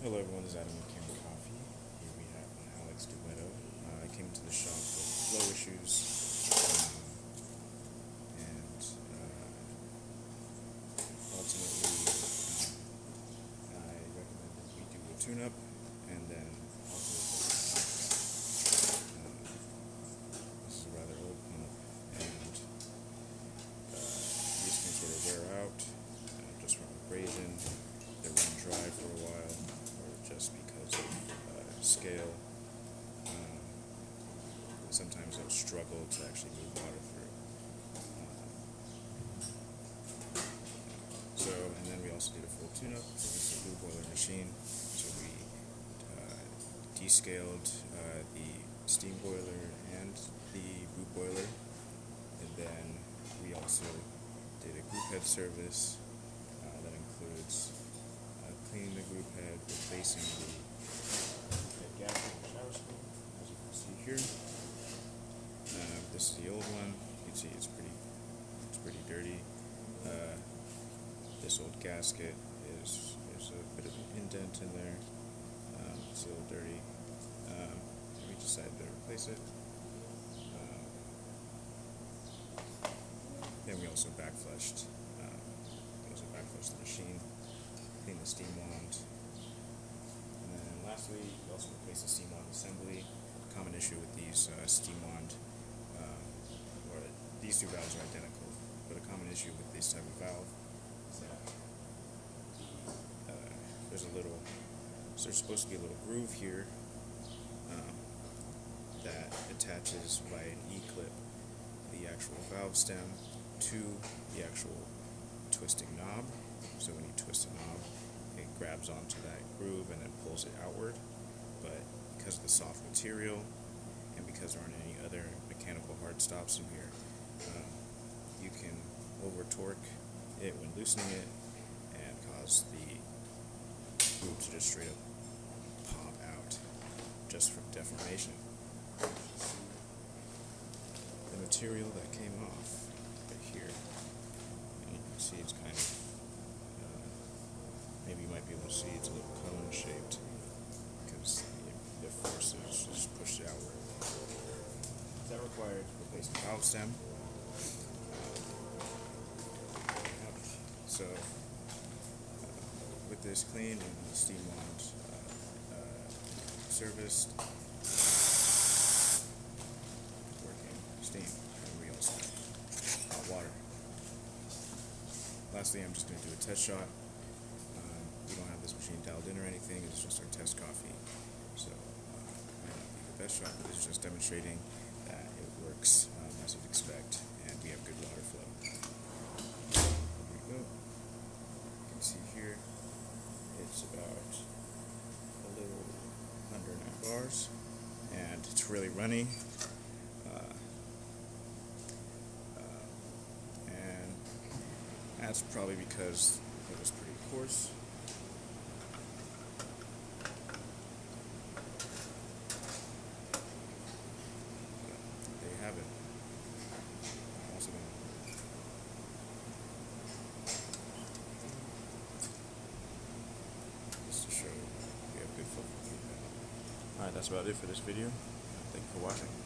Hello everyone, this is Adam with Kanen Coffee. Here we have an Alex Duetto. I came to the shop with flow issues, and ultimately I recommend that we do a tune-up, and then ultimately this is a rather old pump, and these can sort of wear out just from abrasion. They run dry for a while, or just because of scale. Sometimes they'll struggle to actually move water through. And then we also did a full tune-up. So this is a blue boiler machine. So we descaled the steam boiler and the group boiler, and then we also did a group head service that includes cleaning the group head, replacing the head gasket in the shower spool, as you can see here. This is the old one. You can see it's pretty dirty. This old gasket there's a bit of an indent in there. It's a little dirty. We decided to replace it. Then we also backflushed. The machine, clean the steam wand, and then lastly, we also replaced the steam wand assembly. Common issue with these steam wand, or these two valves are identical, but a common issue with this type of valve is that there's supposed to be a little groove here that attaches by an E-clip the actual valve stem to the actual twisting knob. So when you twist the knob, it grabs onto that groove and then pulls it outward. But because of the soft material and because there aren't any other mechanical hard stops in here, you can over torque it when loosening it and cause the groove to just straight up pop out just from deformation. The material that came off right here, and you can see it's kind of maybe you might be able to see it's a little cone shaped because the forces just pushed it outward. That required replacing the valve stem. So with this clean and the steam wand serviced, working steam, and we also hot water. Lastly, I'm just going to do a test shot. We don't have this machine dialed in or anything, it's just our test coffee. So, might not be the best shot, but it's just demonstrating that it works as you'd expect, and we have good water flow. Here we go. You can see here, it's about a little under 9 bars, and it's really runny. And that's probably because it was pretty coarse. Have it. Also just to show we have good flow. Alright, that's about it for this video. Thank you for watching.